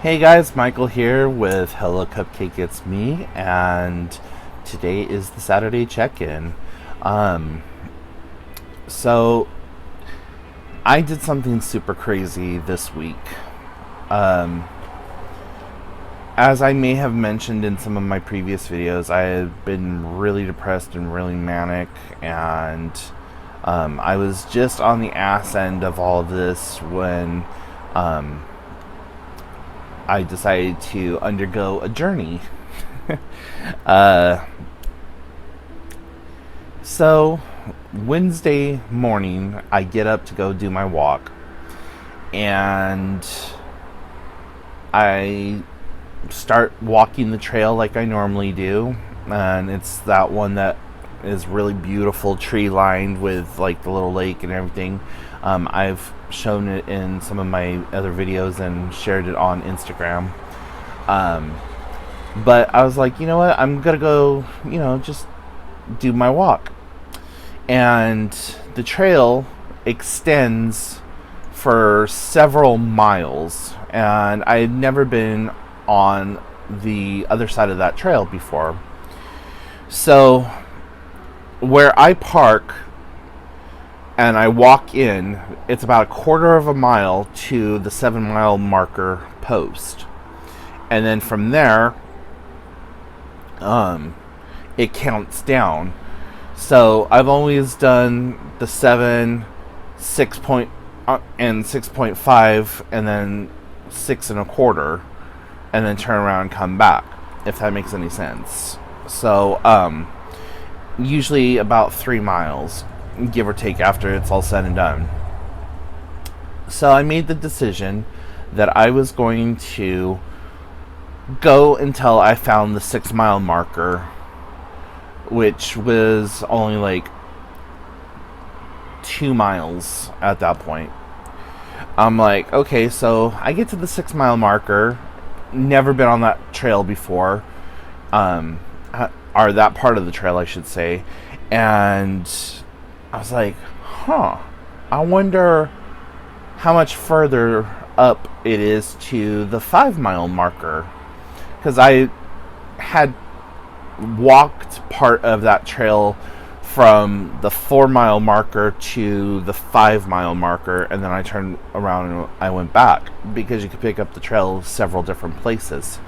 Hey guys, Michael here with Hello Cupcake It's Me, and today is the Saturday check-in. Um, so I did something super crazy this week. Um, as I may have mentioned in some of my previous videos, I had been really depressed and really manic, and I was just on the ass end of all of this when um, I decided to undergo a journey. uh, so, Wednesday morning, I get up to go do my walk, and I start walking the trail like I normally do. And it's that one that is really beautiful, tree lined with like the little lake and everything. I've shown it in some of my other videos and shared it on Instagram. Um, but I was like, you know what? I'm gonna go, just do my walk. And the trail extends for several miles, and I had never been on the other side of that trail before. So, where I park and I walk in, it's about a quarter of a mile to the 7 mile marker post. And then from there, it counts down. So I've always done the 7, 6 point, and 6.5, and then 6 1/4, and then turn around and come back, if that makes any sense. So usually about 3 miles, give or take, after it's all said and done. So I made the decision that I was going to go until I found the 6 mile marker, which was only like 2 miles at that point. I'm like, okay, so I get to the 6 mile marker, never been on that trail before, or that part of the trail, I should say, and I was like, I wonder how much further up it is to the 5 mile marker, because I had walked part of that trail from the 4 mile marker to the 5 mile marker, and then I turned around and I went back, because you could pick up the trail several different places.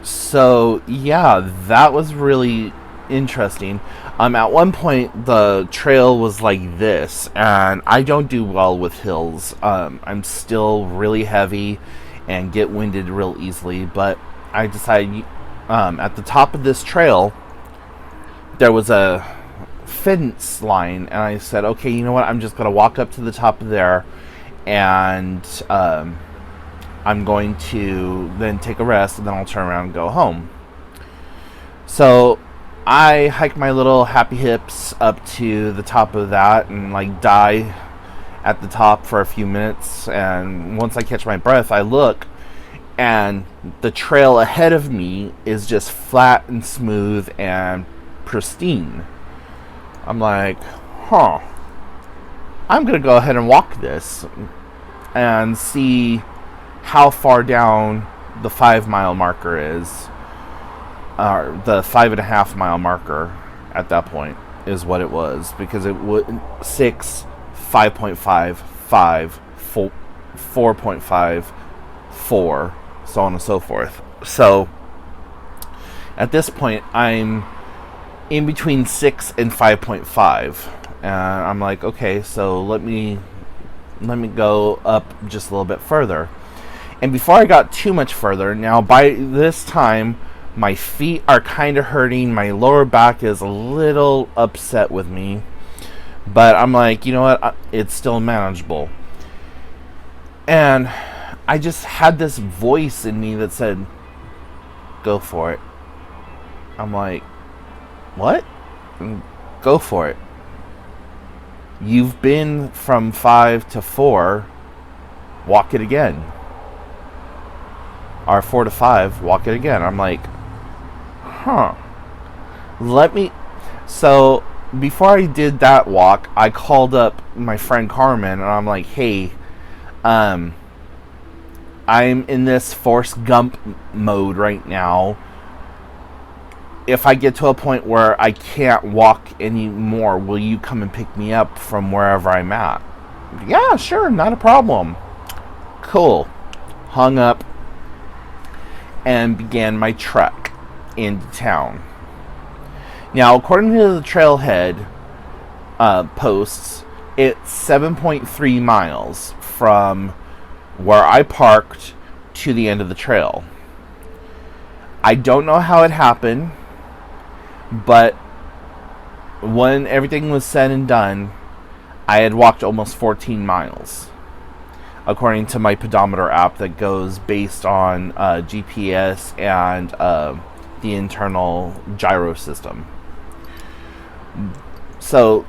So yeah, that was really interesting. At one point the trail was like this, and I don't do well with hills. I'm still really heavy and get winded real easily, but I decided, at the top of this trail there was a fence line, and I said, okay, you know what, I'm just going to walk up to the top of there, and I'm going to then take a rest, and then I'll turn around and go home. So I hike my little happy hips up to the top of that and like die at the top for a few minutes, and once I catch my breath, I look, and the trail ahead of me is just flat and smooth and pristine. I'm like, I'm gonna go ahead and walk this and see how far down the 5 mile marker is, or the 5.5 mile marker at that point is what it was, because it would 6, 5.5, 5, 4.5, 4, so on and so forth. So at this point, I'm in between 6 and 5.5, and I'm like, okay, so let me go up just a little bit further. And before I got too much further, now by this time my feet are kind of hurting, my lower back is a little upset with me, but I'm like, you know what, it's still manageable. And I just had this voice in me that said, go for it. I'm like, what? Go for it. You've been from 5 to 4, walk it again. Or 4 to 5, walk it again. I'm like, let me. So before I did that walk, I called up my friend Carmen, and I'm like, hey, I'm in this Forrest Gump mode right now. If I get to a point where I can't walk anymore, will you come and pick me up from wherever I'm at? Yeah, sure, not a problem. Cool. Hung up and began my trek into town. Now, according to the trailhead posts, it's 7.3 miles from where I parked to the end of the trail. I don't know how it happened, but when everything was said and done, I had walked almost 14 miles, according to my pedometer app that goes based on GPS and the internal gyro system. So,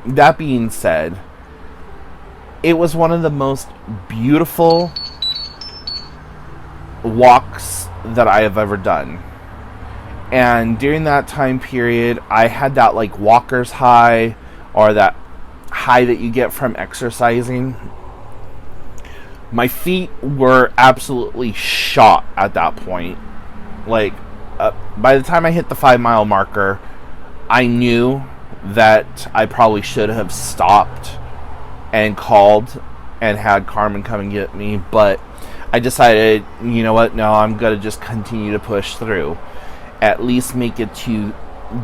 that being said, it was one of the most beautiful walks that I have ever done. And during that time period, I had that like walker's high, or that high that you get from exercising. My feet were absolutely shot at that point. Like, by the time I hit the 5-mile marker, I knew that I probably should have stopped and called and had Carmen come and get me, but I decided, you know what, no, I'm going to just continue to push through. At least make it to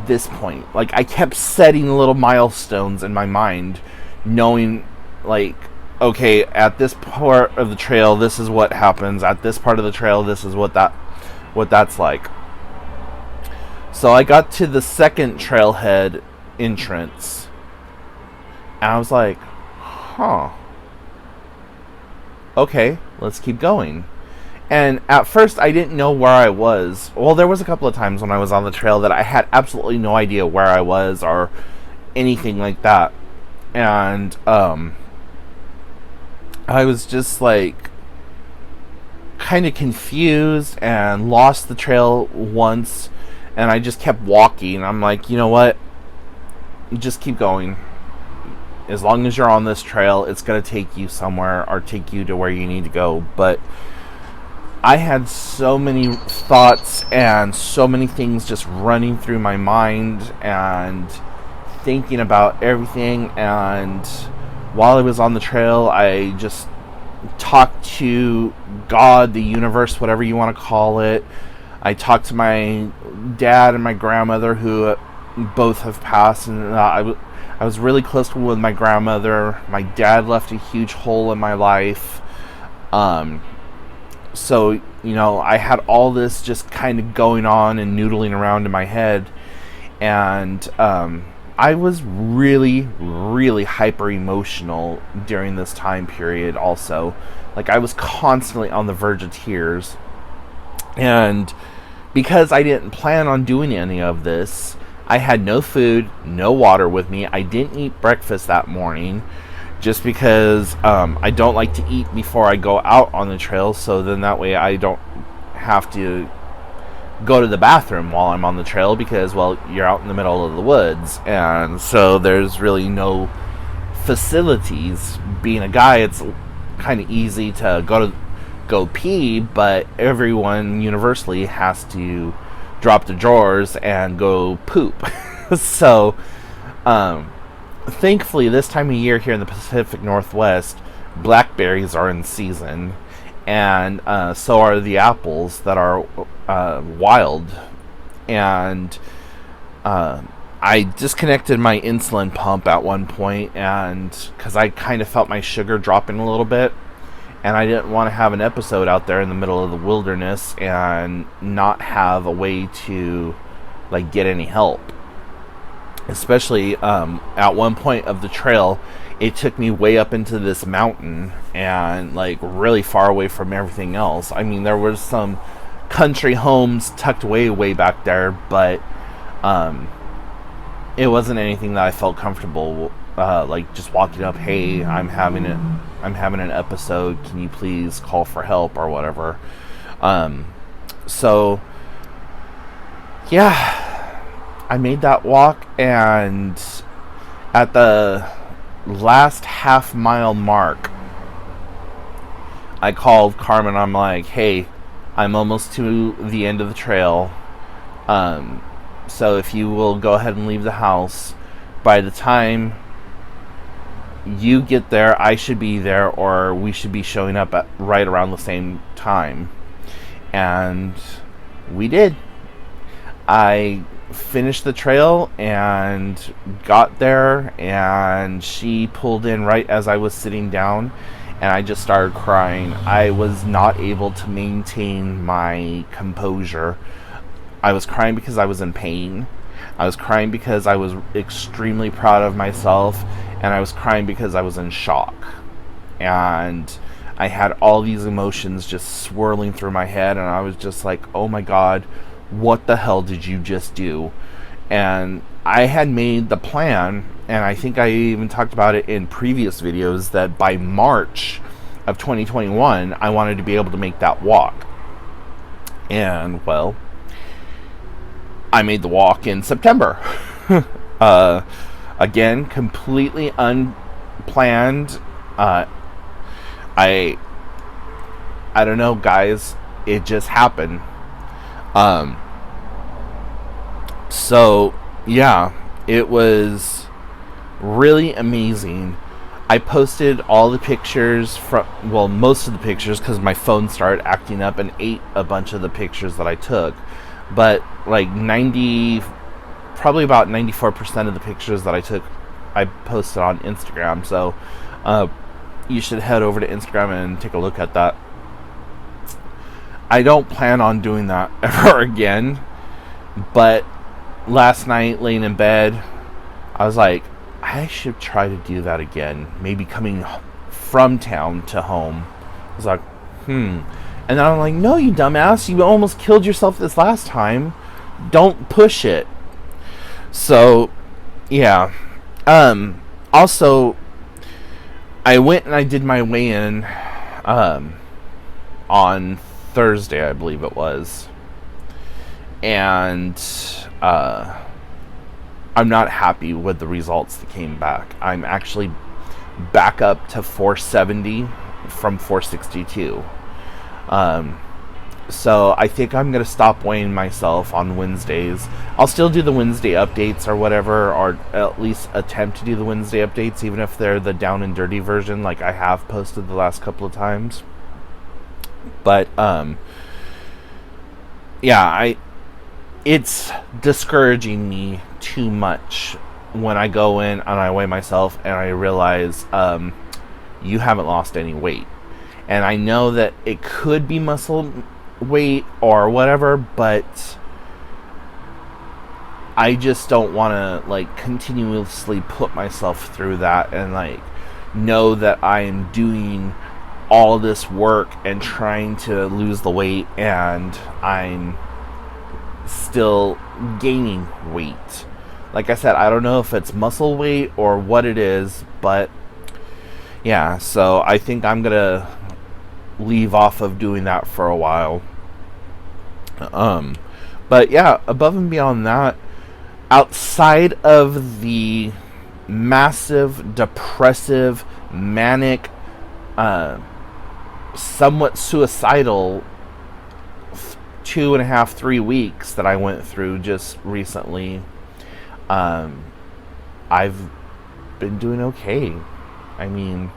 this point. Like, I kept setting little milestones in my mind, knowing, like, okay, at this part of the trail, this is what happens. At this part of the trail, this is what that's like. So I got to the second trailhead entrance, and I was like, huh. Okay, let's keep going. And at first, I didn't know where I was. Well, there was a couple of times when I was on the trail that I had absolutely no idea where I was or anything like that. And I was just like kind of confused and lost the trail once. And I just kept walking. I'm like, you know what? Just keep going. As long as you're on this trail, it's going to take you somewhere or take you to where you need to go. But I had so many thoughts and so many things just running through my mind and thinking about everything. And while I was on the trail, I just talked to God, the universe, whatever you want to call it. I talked to my dad and my grandmother, who both have passed, and I was really close with my grandmother. My dad left a huge hole in my life. So, you know, I had all this just kind of going on and noodling around in my head. And I was really, really hyper emotional during this time period also. Like, I was constantly on the verge of tears. And because I didn't plan on doing any of this, I had no food, no water with me. I didn't eat breakfast that morning, just because I don't like to eat before I go out on the trail, so then that way I don't have to go to the bathroom while I'm on the trail, because, well, you're out in the middle of the woods, and so there's really no facilities. Being a guy, it's kind of easy to go pee, but everyone universally has to drop the drawers and go poop. So, thankfully, this time of year here in the Pacific Northwest, blackberries are in season, and so are the apples that are wild. And I disconnected my insulin pump at one point, and because I kind of felt my sugar dropping a little bit, and I didn't want to have an episode out there in the middle of the wilderness and not have a way to like get any help. Especially at one point of the trail, it took me way up into this mountain and like really far away from everything else. I mean, there was some country homes tucked way back there, but it wasn't anything that I felt comfortable like just walking up, hey, I'm having an episode, can you please call for help or whatever. So yeah, I made that walk, and at the last half-mile mark, I called Carmen. I'm like, hey, I'm almost to the end of the trail. So if you will go ahead and leave the house, by the time you get there, I should be there, or we should be showing up at right around the same time. And we did. I finished the trail and got there, and she pulled in right as I was sitting down, and I just started crying. I was not able to maintain my composure. I was crying because I was in pain. I was crying because I was extremely proud of myself, and I was crying because I was in shock. And I had all these emotions just swirling through my head, and I was just like, oh my god, what the hell did you just do? And I had made the plan, and I think I even talked about it in previous videos, that by March of 2021, I wanted to be able to make that walk. And, well, I made the walk in September. Again, completely unplanned. I don't know, guys. It just happened. So, yeah, it was really amazing. I posted all the pictures most of the pictures, because my phone started acting up and ate a bunch of the pictures that I took. But like probably about 94% of the pictures that I took, I posted on Instagram. So you should head over to Instagram and take a look at that. I don't plan on doing that ever again. But last night, laying in bed, I was like, I should try to do that again. Maybe coming from town to home. I was like, And then I'm like, no, you dumbass. You almost killed yourself this last time. Don't push it. So, yeah. Also, I went and I did my weigh-in on Thursday, I believe it was. And I'm not happy with the results that came back. I'm actually back up to 470 from 462. So I think I'm going to stop weighing myself on Wednesdays. I'll still do the Wednesday updates or whatever, or at least attempt to do the Wednesday updates, even if they're the down and dirty version like I have posted the last couple of times. But, yeah, it's discouraging me too much when I go in and I weigh myself and I realize, you haven't lost any weight. And I know that it could be muscle weight or whatever, but I just don't want to like continuously put myself through that and like know that I am doing all this work and trying to lose the weight and I'm still gaining weight. Like I said, I don't know if it's muscle weight or what it is, but yeah, so I think I'm gonna leave off of doing that for a while. But yeah, above and beyond that, outside of the massive, depressive, manic, somewhat suicidal 2.5, 3 weeks that I went through just recently, I've been doing okay. I mean,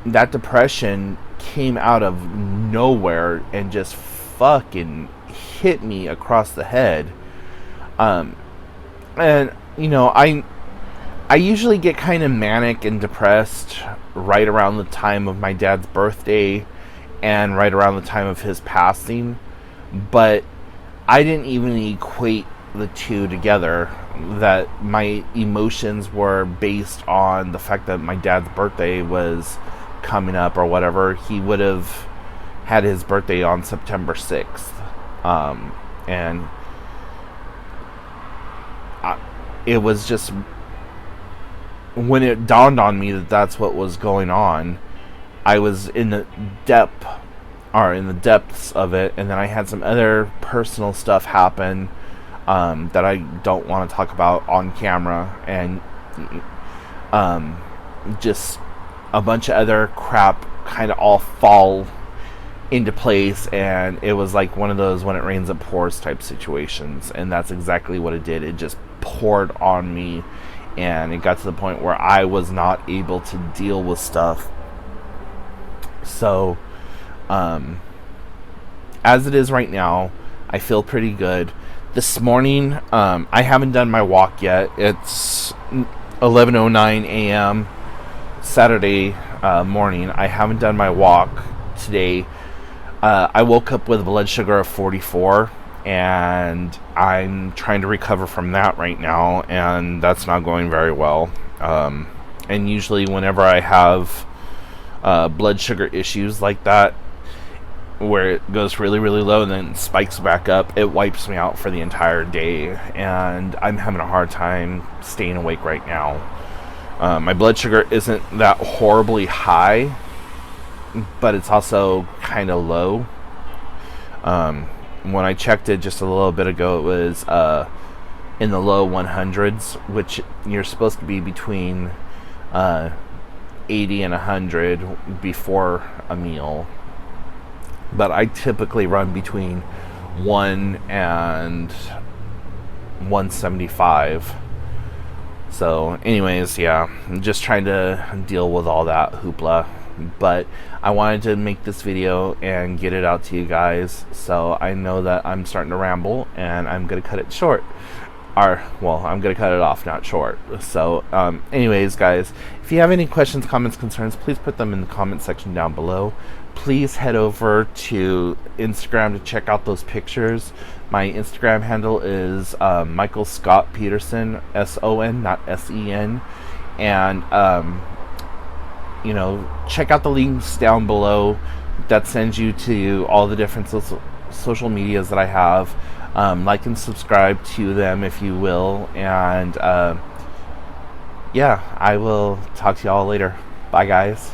that depression came out of nowhere and just fucking hit me across the head. And you know, I usually get kind of manic and depressed right around the time of my dad's birthday and right around the time of his passing, but I didn't even equate the two together, that my emotions were based on the fact that my dad's birthday was coming up or whatever. He would have had his birthday on September 6th. And it was just when it dawned on me that that's what was going on, I was in the depths of it, and then I had some other personal stuff happen that I don't want to talk about on camera, and just a bunch of other crap kind of all fall into place, and it was like one of those when it rains it pours type situations, and that's exactly what it did. It just poured on me, and it got to the point where I was not able to deal with stuff. So as it is right now, I feel pretty good. This morning, I haven't done my walk yet. It's 11:09 a.m. Saturday morning. I haven't done my walk today. I woke up with a blood sugar of 44, and I'm trying to recover from that right now, and that's not going very well. And usually whenever I have blood sugar issues like that, where it goes really, really low and then spikes back up, it wipes me out for the entire day, and I'm having a hard time staying awake right now. My blood sugar isn't that horribly high, but it's also kind of low. When I checked it just a little bit ago, it was in the low 100s, which you're supposed to be between 80 and 100 before a meal. But I typically run between 1 and 175. So anyways, yeah, I'm just trying to deal with all that hoopla. But I wanted to make this video and get it out to you guys, so I know that I'm starting to ramble, and I'm going to cut it short. Well, I'm going to cut it off, not short. So anyways, guys, if you have any questions, comments, concerns, please put them in the comment section down below. Please head over to Instagram to check out those pictures. My Instagram handle is Michael Scott Peterson, S-O-N, not S-E-N. And, check out the links down below that sends you to all the different social medias that I have. Like and subscribe to them if you will. And, yeah, I will talk to y'all later. Bye, guys.